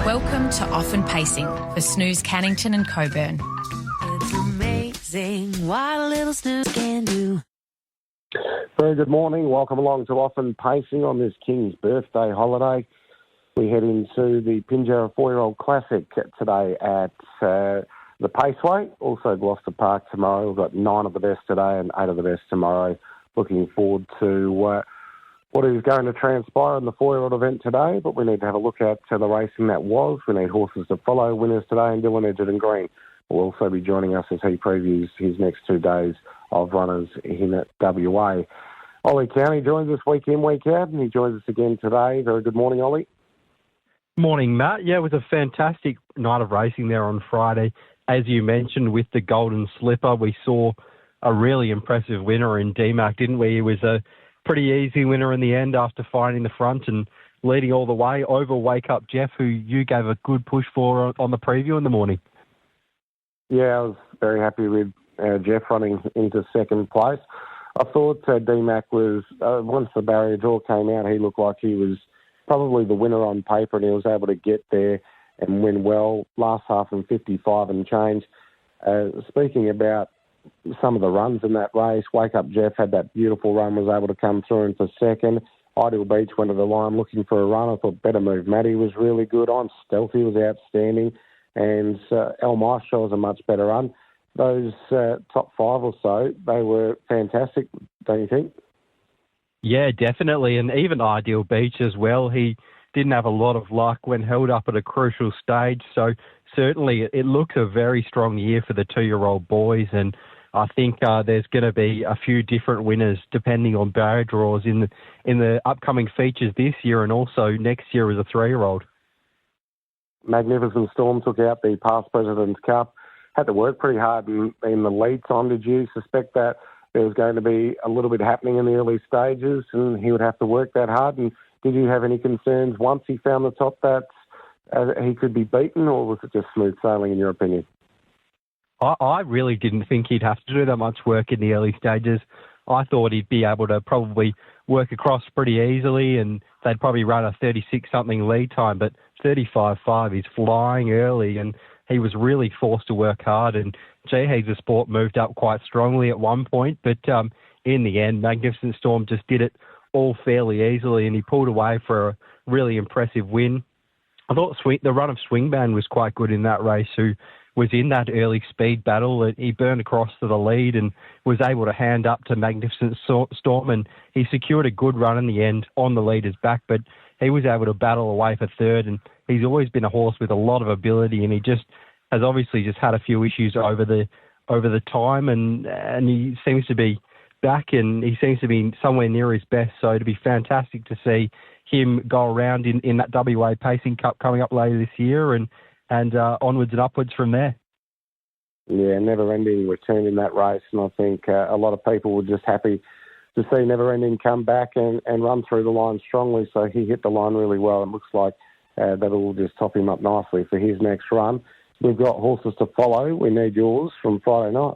Welcome to Often Pacing for Snooze Cannington and Coburn. It's amazing what a little snooze can do. Very good morning. Welcome along to Often Pacing on this King's birthday holiday. We head into the Pinjarra 4-year-old Classic today at the Paceway. Also Gloucester Park tomorrow. We've got 9 of the best today and 8 of the best tomorrow. Looking forward to what is going to transpire in the 4-year-old event today, but we need to have a look at the racing that was. We need horses to follow. Winners today, and Dylan Edgerton-Green will also be joining us as he previews his next 2 days of runners in at WA. Oli County joins us week in, week out, and he joins us again today. Very good morning, Oli. Morning, Matt. Yeah, it was a fantastic night of racing there on Friday. As you mentioned, with the Golden Slipper, we saw a really impressive winner in DMAC, didn't we? It was a pretty easy winner in the end after finding the front and leading all the way over Wake Up Jeff, who you gave a good push for on the preview in the morning. Yeah, I was very happy with Jeff running into second place. I thought DMAC was, once the barrier draw came out, he looked like he was probably the winner on paper, and he was able to get there and win well. Last half in 55 and change. Speaking about some of the runs in that race, Wake Up Jeff had that beautiful run, was able to come through in for second. Ideal Beach went to the line looking for a run. I thought Better Move Matty was really good. On Stealthy was outstanding. And El Maestro was a much better run. Those top 5 or so, they were fantastic, don't you think? Yeah, definitely. And even Ideal Beach as well. He didn't have a lot of luck when held up at a crucial stage. So certainly it looks a very strong year for the 2-year-old boys. And I think there's going to be a few different winners depending on barrier draws in the upcoming features this year and also next year as a 3-year-old. Magnificent Storm took out the past President's Cup. Had to work pretty hard in the lead time. Did you suspect that there was going to be a little bit happening in the early stages and he would have to work that hard? And did you have any concerns once he found the top that he could be beaten, or was it just smooth sailing in your opinion? I really didn't think he'd have to do that much work in the early stages. I thought he'd be able to probably work across pretty easily and they'd probably run a 36-something lead time, but 35.5, he's flying early and he was really forced to work hard. And He's the Sport moved up quite strongly at one point, but in the end, Magnificent Storm just did it all fairly easily and he pulled away for a really impressive win. I thought the run of Swingband was quite good in that race, who was in that early speed battle. He burned across to the lead and was able to hand up to Magnificent Storm, and he secured a good run in the end on the leader's back, but he was able to battle away for third, and he's always been a horse with a lot of ability, and he just has obviously just had a few issues over the time, and he seems to be back and he seems to be somewhere near his best, so it'd be fantastic to see him go around in that WA Pacing Cup coming up later this year and onwards and upwards from there. Yeah, never-ending return in that race, and I think a lot of people were just happy to see Never-ending come back and run through the line strongly, so he hit the line really well. It looks like that'll just top him up nicely for his next run. We've got horses to follow. We need yours from Friday night.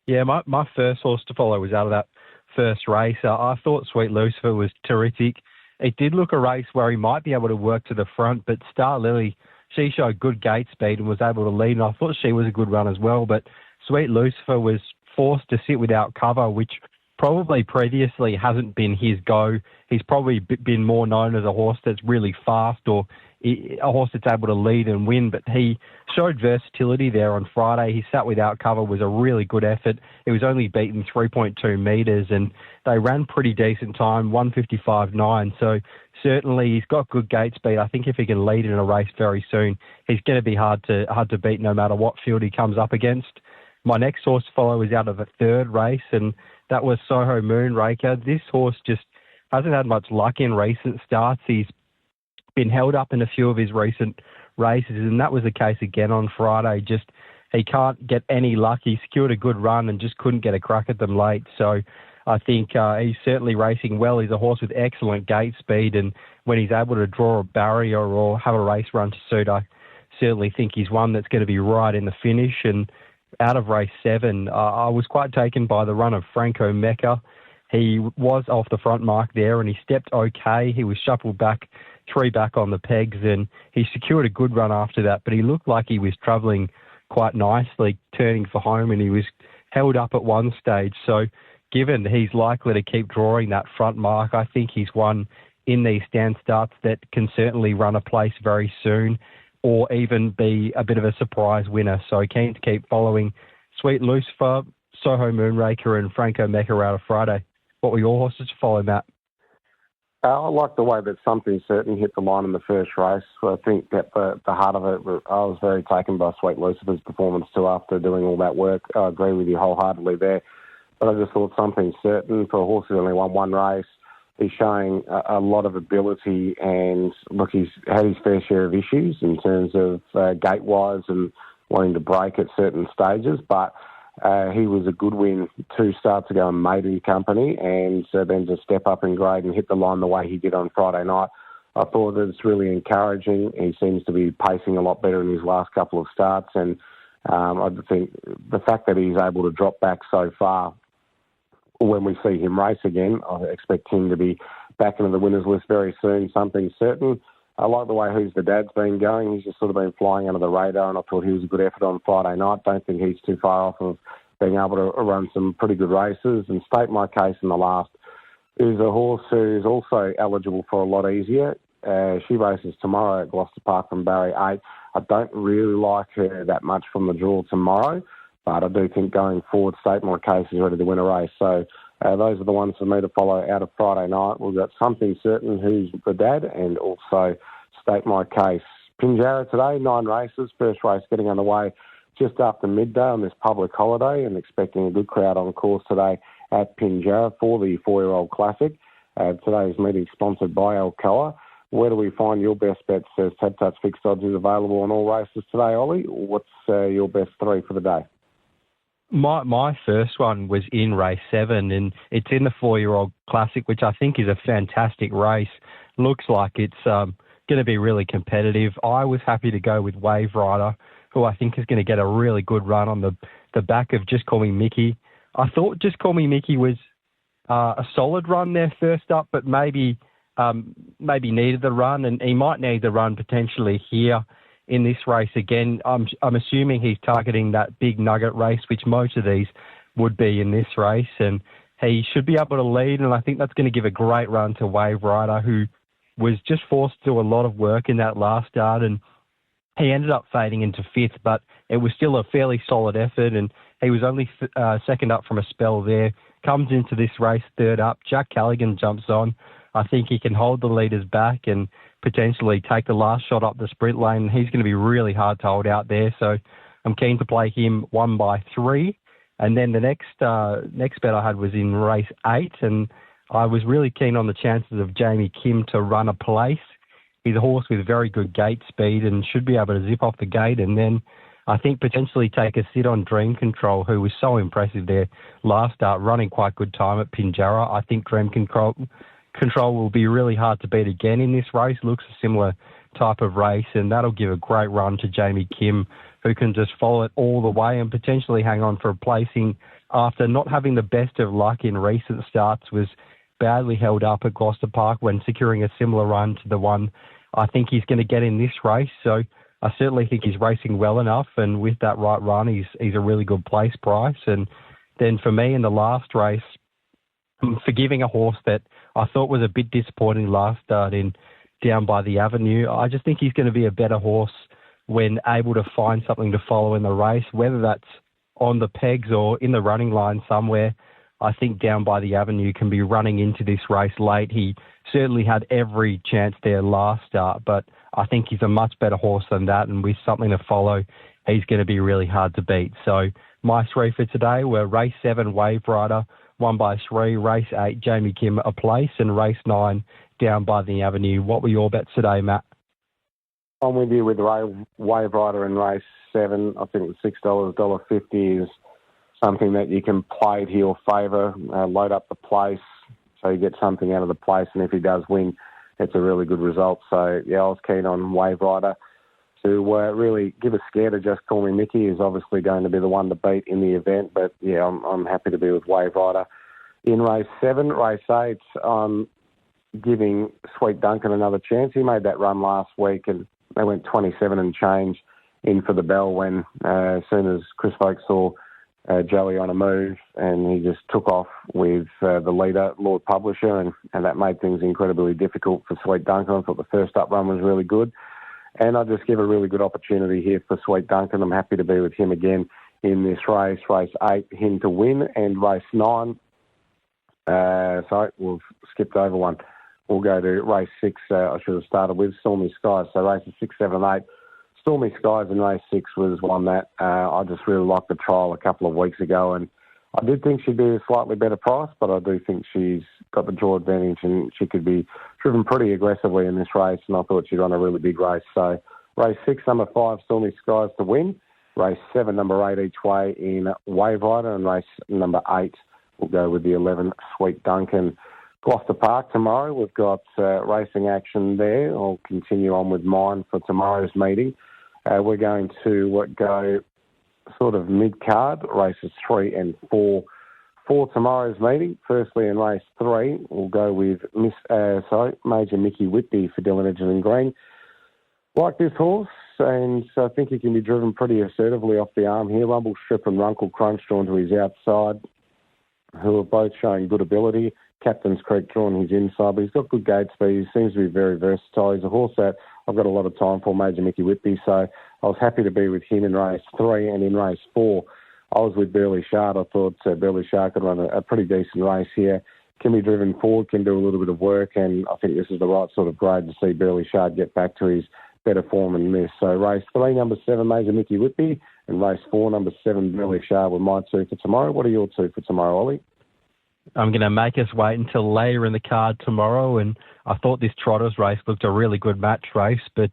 Yeah, my first horse to follow was out of that first race. I thought Sweet Lucifer was terrific. It did look a race where he might be able to work to the front, but Star Lily, she showed good gate speed and was able to lead, and I thought she was a good run as well. But Sweet Lucifer was forced to sit without cover, which probably previously hasn't been his go. He's probably been more known as a horse that's really fast or a horse that's able to lead and win, but he showed versatility there on Friday. He sat without cover, was a really good effort. It was only beaten 3.2 metres, and they ran pretty decent time, 1:55.9. So certainly he's got good gate speed. I think if he can lead in a race very soon, he's going to be hard to beat no matter what field he comes up against. My next horse to follow is out of the third race, and that was Soho Moonraker. This horse just hasn't had much luck in recent starts. He's been held up in a few of his recent races, and that was the case again on Friday. Just he can't get any luck. He secured a good run and just couldn't get a crack at them late. So I think he's certainly racing well. He's a horse with excellent gate speed, and when he's able to draw a barrier or have a race run to suit, I certainly think he's one that's going to be right in the finish. And out of race 7, I was quite taken by the run of Franco Mecca. He was off the front mark there and he stepped okay. He was shuffled back 3 back on the pegs, and he secured a good run after that, but he looked like he was travelling quite nicely, turning for home, and he was held up at one stage. So given he's likely to keep drawing that front mark, I think he's one in these stand starts that can certainly run a place very soon or even be a bit of a surprise winner. So keen to keep following Sweet Lucifer, Soho Moonraker and Franco Mecca out of Friday. What were your horses to follow, Matt? I like the way that Something Certain hit the line in the first race. I think that the heart of it, I was very taken by Sweet Lucifer's performance too after doing all that work. I agree with you wholeheartedly there. But I just thought Something Certain, for a horse who only won one race, he's showing a lot of ability, and look, he's had his fair share of issues in terms of gate-wise and wanting to break at certain stages, but he was a good win 2 starts ago in Maiden Company, and then to step up in grade and hit the line the way he did on Friday night, I thought that it's really encouraging. He seems to be pacing a lot better in his last couple of starts, and I think the fact that he's able to drop back so far, when we see him race again, I expect him to be back into the winners list very soon. Something Certain. I like the way Who's the Dad's been going. He's just sort of been flying under the radar, and I thought he was a good effort on Friday night. Don't think he's too far off of being able to run some pretty good races. And State My Case in the last is a horse who's also eligible for a lot easier. She races tomorrow at Gloucester Park from Barrier 8. I don't really like her that much from the draw tomorrow, but I do think going forward, State My Case is ready to win a race. So those are the ones for me to follow out of Friday night. We've got Something Certain, Who's the Dad, and also State My Case. Pinjarra today, 9 races. First race getting underway just after midday on this public holiday, and expecting a good crowd on course today at Pinjarra for the 4-year-old classic. Today's meeting sponsored by Alcoa. Where do we find your best bets as Tab Touch Fixed Odds is available on all races today, Ollie? What's your best 3 for the day? My first one was in race 7, and it's in the 4-year-old classic, which I think is a fantastic race. Looks like it's going to be really competitive. I was happy to go with Wave Rider, who I think is going to get a really good run on the back of Just Call Me Mickey. I thought Just Call Me Mickey was a solid run there first up, but maybe needed the run, and he might need the run potentially here in this race again. I'm assuming he's targeting that big nugget race, which most of these would be in this race, and he should be able to lead, and I think that's going to give a great run to Wave Rider, who was just forced to do a lot of work in that last start, and he ended up fading into 5th, but it was still a fairly solid effort, and he was only second up from a spell there. Comes into this race 3rd up. Jack Callaghan jumps on. I think he can hold the leaders back and potentially take the last shot up the sprint lane. He's going to be really hard to hold out there, so I'm keen to play him 1 by 3. And then the next bet I had was in race 8, and I was really keen on the chances of Jamie Kim to run a place. He's a horse with very good gate speed and should be able to zip off the gate, and then I think potentially take a sit on Dream Control, who was so impressive there last start, running quite good time at Pinjarra. I think Dream Control will be really hard to beat again in this race. Looks a similar type of race, and that'll give a great run to Jamie Kim, who can just follow it all the way and potentially hang on for a placing after not having the best of luck in recent starts. Was badly held up at Gloucester Park when securing a similar run to the one I think he's going to get in this race. So I certainly think he's racing well enough, and with that right run, he's a really good place price. And then for me in the last race, for giving a horse that I thought was a bit disappointing last start in Down by the Avenue, I just think he's going to be a better horse when able to find something to follow in the race, whether that's on the pegs or in the running line somewhere. I think Down by the Avenue can be running into this race late. He certainly had every chance there last start, but I think he's a much better horse than that, and with something to follow, he's going to be really hard to beat. So my 3 for today were race 7, Wave Rider, 1 by 3, race 8, Jamie Kim, a place, and race 9, Down by the Avenue. What were your bets today, Matt? I'm with you with Wave Rider in race 7. I think the $6, $1.50 is something that you can play to your favour, load up the place so you get something out of the place, and if he does win, it's a really good result. So, yeah, I was keen on Wave Rider to really give a scare to Just Call Me Mickey. Is obviously going to be the one to beat in the event, but, yeah, I'm happy to be with Wave Rider. In race 7, race 8, giving Sweet Duncan another chance. He made that run last week and they went 27 and change in for the bell when as soon as Chris Folk saw Joey on a move, and he just took off with the leader, Lord Publisher, and that made things incredibly difficult for Sweet Duncan. I thought the first up run was really good, and I just give a really good opportunity here for Sweet Duncan. I'm happy to be with him again in this race. Race 8, him to win, and race 9. Sorry, we've skipped over one. We'll go to race 6. I should have started with Stormy Skies. So races 6, 7 and 8. Stormy Skies in race 6 was one that I just really liked the trial a couple of weeks ago, and I did think she'd be a slightly better price, but I do think she's got the draw advantage and she could be driven pretty aggressively in this race, and I thought she'd run a really big race. So race 6, number 5, Stormy Skies to win. Race 7, number 8 each way in Wave Rider, and race number 8 will go with the 11, Sweet Duncan. Gloucester Park tomorrow, we've got racing action there. I'll continue on with mine for tomorrow's meeting. We're going to go sort of mid-card, races 3 and 4 for tomorrow's meeting. Firstly, in race 3, we'll go with Major Mickey Whitby for Dylan Edgerton-Green. Like this horse, and I think he can be driven pretty assertively off the arm here. Rumble Strip and Runkle Crunch drawn to his outside, who are both showing good ability. Captain's Creek drawn his inside, but he's got good gate speed. He seems to be very versatile. He's a horse that I've got a lot of time for, Major Mickey Whitby, so I was happy to be with him in race 3. And in race 4, I was with Burley Shard. I thought Burley Shard could run a pretty decent race here. Can be driven forward, can do a little bit of work, and I think this is the right sort of grade to see Burley Shard get back to his better form than this. So race 3, number 7, Major Mickey Whitby, and race 4, number 7, Burley Shard were my 2 for tomorrow. What are your 2 for tomorrow, Ollie? I'm going to make us wait until later in the card tomorrow, and I thought this Trotters race looked a really good match race, but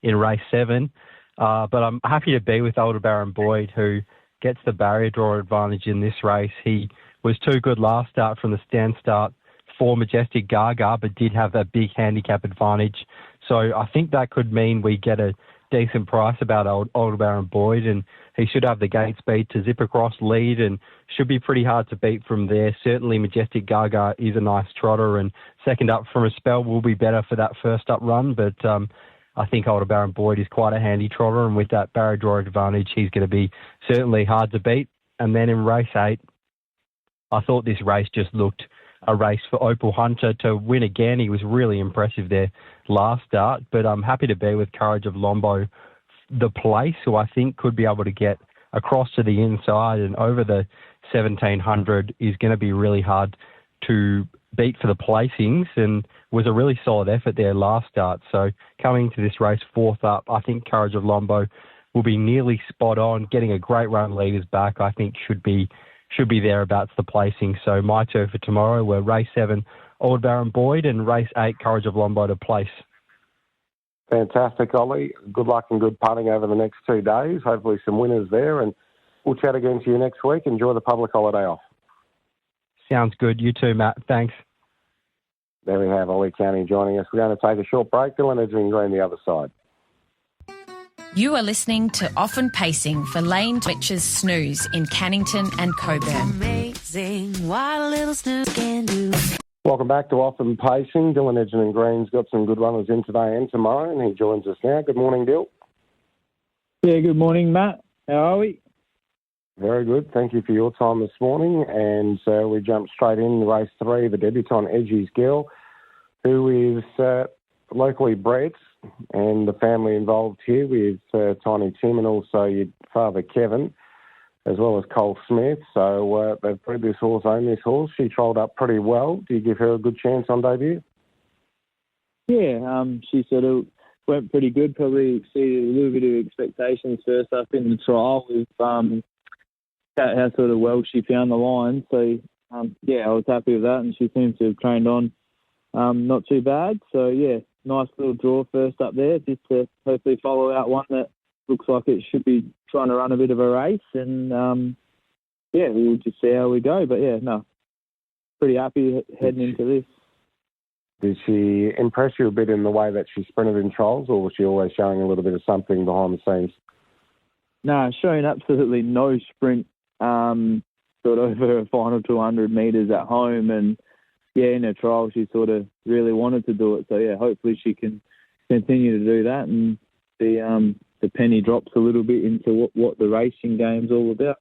in race 7. But I'm happy to be with Older Baron Boyd, who gets the barrier draw advantage in this race. He was too good last start from the stand start for Majestic Gaga, but did have that big handicap advantage. So I think that could mean we get a decent price about Older Baron Boyd, and he should have the gate speed to zip across lead and should be pretty hard to beat from there. Certainly Majestic Gaga is a nice trotter, and second up from a spell will be better for that first up run, but I think Older Baron Boyd is quite a handy trotter, and with that barrier draw advantage, he's going to be certainly hard to beat. And then in race 8, I thought this race just looked a race for Opal Hunter to win again. He was really impressive there last start, but I'm happy to be with Courage of Lombo, the place, who I think could be able to get across to the inside and over the 1700 is going to be really hard to beat for the placings, and was a really solid effort there last start. So coming to this race 4th up, I think Courage of Lombo will be nearly spot on, getting a great run leaders back. I think should be thereabouts the placing. So my 2 for tomorrow were race 7, Old Baron Boyd, and race 8, Courage of Lombo to place. Fantastic, Ollie. Good luck and good punting over the next 2 days. Hopefully some winners there, and we'll chat again to you next week. Enjoy the public holiday off. Sounds good. You too, Matt. Thanks. There we have Ollie County joining us. We're going to take a short break. Dylan Edgerton-Green the other side. You are listening to Often Pacing for Lane Twitch's Snooze in Cannington and Coburn. Amazing what a little snooze can do. Welcome back to Often Pacing. Dylan Edgerton-Green's got some good runners in today and tomorrow, and he joins us now. Good morning, Dill. Yeah, good morning, Matt. How are we? Very good. Thank you for your time this morning. And we jump straight in race 3, the debutant Edgy's Girl, who is locally bred, and the family involved here with Tiny Tim and also your father Kevin, as well as Cole Smith. So they've bred this horse, owned this horse. She trolled up pretty well. Do you give her a good chance on debut? Yeah, she said it went pretty good. Probably exceeded a little bit of expectations first up in the trial with how sort of well she found the line. So, I was happy with that, and she seems to have trained on not too bad. So, yeah, nice little draw first up there, just to hopefully follow out one that looks like it should be trying to run a bit of a race. And, we'll just see how we go. But, pretty happy heading into this. Did she impress you a bit in the way that she sprinted in trials, or was she always showing a little bit of something behind the scenes? No, showing absolutely no sprint sort of over a final 200 metres at home, and in her trial, she sort of really wanted to do it. So, yeah, hopefully she can continue to do that and the penny drops a little bit into what the racing game's all about.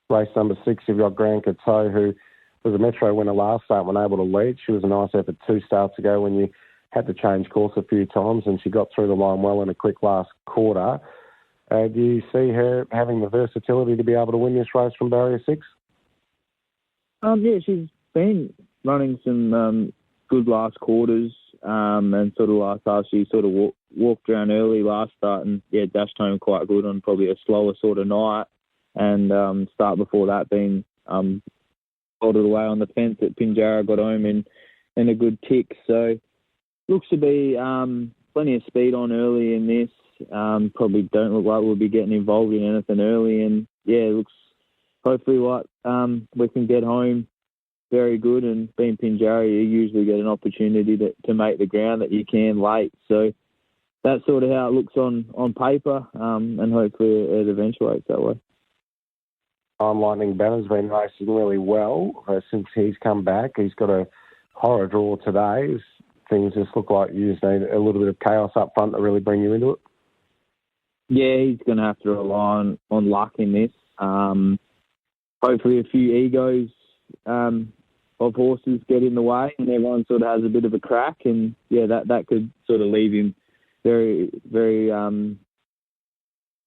Race number 6, you've got Grand Coteau, who was a Metro winner last start when able to lead. She was a nice effort 2 starts ago when you had to change course a few times, and she got through the line well in a quick last quarter. Do you see her having the versatility to be able to win this race from barrier 6? Yeah, she's been running some good last quarters, and sort of last start she sort of walked around early last start and, dashed home quite good on probably a slower sort of night. And start before that being folded away on the fence at Pinjarra, got home in a good tick. So looks to be plenty of speed on early in this. Probably don't look like we'll be getting involved in anything early. And, it looks hopefully like we can get home very good. And being Pinjarra, you usually get an opportunity to make the ground that you can late. So that's sort of how it looks on paper, and hopefully it eventuates that way. Lightning Banner's been racing really well since he's come back. He's got a horror draw today. Things just look like you just need a little bit of chaos up front to really bring you into it. Yeah, he's going to have to rely on luck in this. Hopefully a few egos of horses get in the way and everyone sort of has a bit of a crack, and, that could sort of leave him very, very,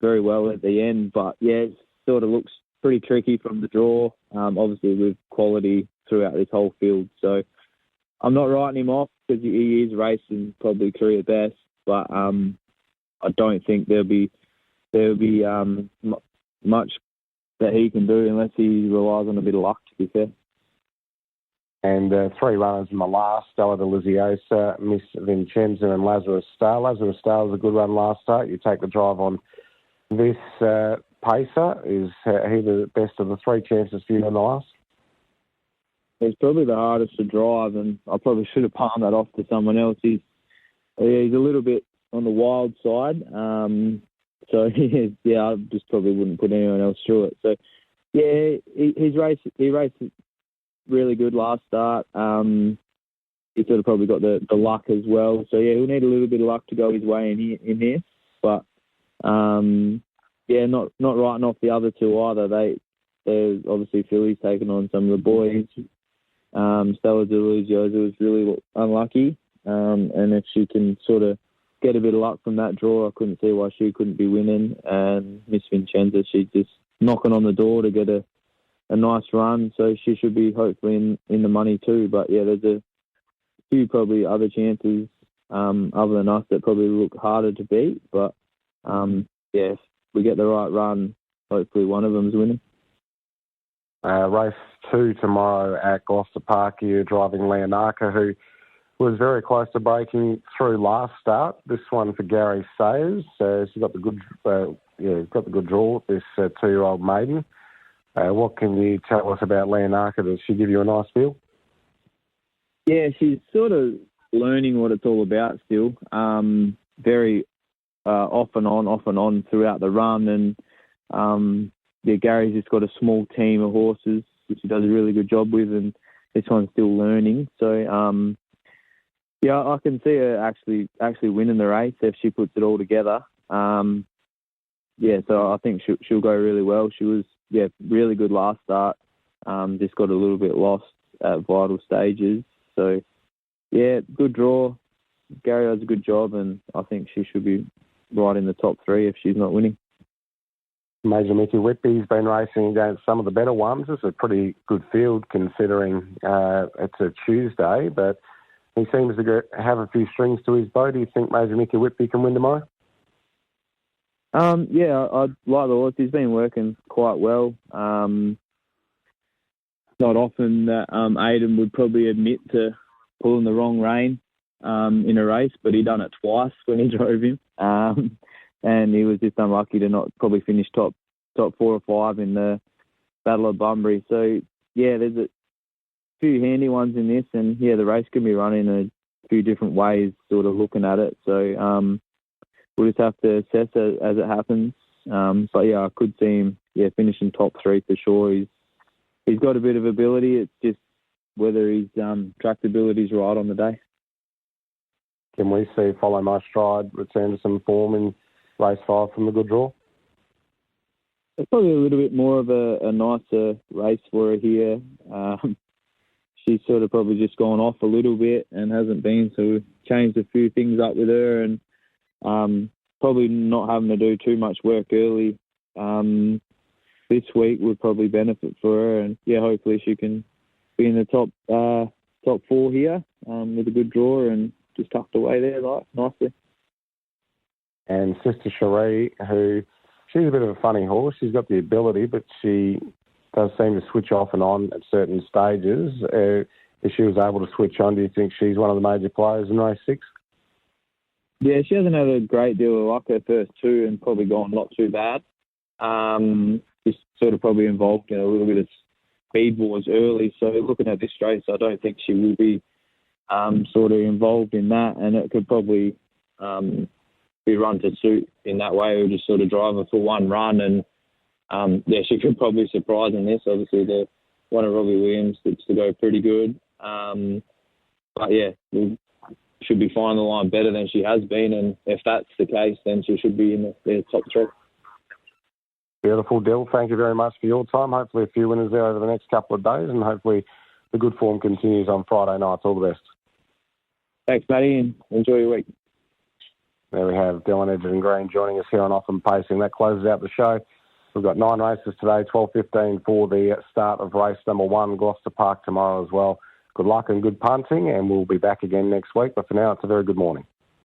very well at the end. But, it sort of looks pretty tricky from the draw, obviously with quality throughout this whole field. So I'm not writing him off because he is racing probably career best, but I don't think there'll be much that he can do unless he relies on a bit of luck, to be fair. And 3 runners in the last, Stella de Liziosa, Miss Vincenza and Lazarus Star. Lazarus Star was a good run last start. You take the drive on this pacer. Is he the best of the 3 chances for you in the last? He's probably the hardest to drive, and I probably should have palmed that off to someone else. He's a little bit on the wild side, so I just probably wouldn't put anyone else through it. So he raced really good last start. He sort of probably got the luck as well. So he'll need a little bit of luck to go his way in here, but not writing off the other 2 either. They're obviously fillies taking on some of the boys. Stella de Liziosa was really unlucky, and if she can sort of get a bit of luck from that draw, I couldn't see why she couldn't be winning. And Miss Vincenza, she's just knocking on the door to get a nice run, so she should be hopefully in the money too. But there's a few probably other chances other than us that probably look harder to beat. But if we get the right run, hopefully one of them's winning. Race 2 tomorrow at Gloucester Park. You're driving Leonarca, who was very close to breaking through last start. This one for Gary Sayers. She's got the good draw with this 2-year-old maiden. What can you tell us about Leonarca? Does she give you a nice feel? Yeah, she's sort of learning what it's all about still. Very off and on throughout the run, and Gary's just got a small team of horses which he does a really good job with, and this one's still learning. So I can see her actually winning the race if she puts it all together. So I think she'll go really well. She was really good last start. Just got a little bit lost at vital stages. So good draw. Gary does a good job, and I think she should be right in the top 3 if she's not winning. Major Mickey Whitby's been racing against some of the better ones. It's a pretty good field considering it's a Tuesday, but he seems to have a few strings to his bow. Do you think Major Mickey Whitby can win tomorrow? I like the horse. He's been working quite well. Not often that Aidan would probably admit to pulling the wrong rein in a race, but he done it twice when he drove him. And he was just unlucky to not probably finish top 4 or 5 in the Battle of Bunbury. So, there's a few handy ones in this, and, the race can be run in a few different ways, sort of looking at it. So, we'll just have to assess it as it happens. I could see him, finishing top 3 for sure. He's got a bit of ability. It's just whether his tractability is right on the day. Can we see Follow My Stride return to some form in race 5 from the good draw? It's probably a little bit more of a nicer race for her here. She's sort of probably just gone off a little bit and hasn't been, so we've changed a few things up with her, and probably not having to do too much work early this week would probably benefit for her, and yeah, hopefully she can be in the top 4 here with a good draw and just tucked away there nicely. And Sister Cherie, who she's a bit of a funny horse. She's got the ability, but she does seem to switch off and on at certain stages. If she was able to switch on, do you think she's one of the major players in race 6? Yeah, she hasn't had a great deal of luck her first 2 and probably gone not too bad. She's sort of probably involved in a little bit of speed wars early. So looking at this race, I don't think she will be sort of involved in that, and it could probably be run to suit in that way, or just sort of drive her for one run. And she could probably surprise in this. Obviously, the one of Robbie Williams looks to go pretty good. But yeah, we should be finding the line better than she has been, and if that's the case, then she should be in the top 3. Beautiful, Dill. Thank you very much for your time. Hopefully a few winners there over the next couple of days, and hopefully the good form continues on Friday nights. All the best. Thanks, Matty, and enjoy your week. There we have Dylan Edgerton-Green joining us here on Often Pacing. That closes out the show. We've got 9 races today, 12:15 for the start of race number 1, Gloucester Park tomorrow as well. Good luck and good punting, and we'll be back again next week. But for now, it's a very good morning.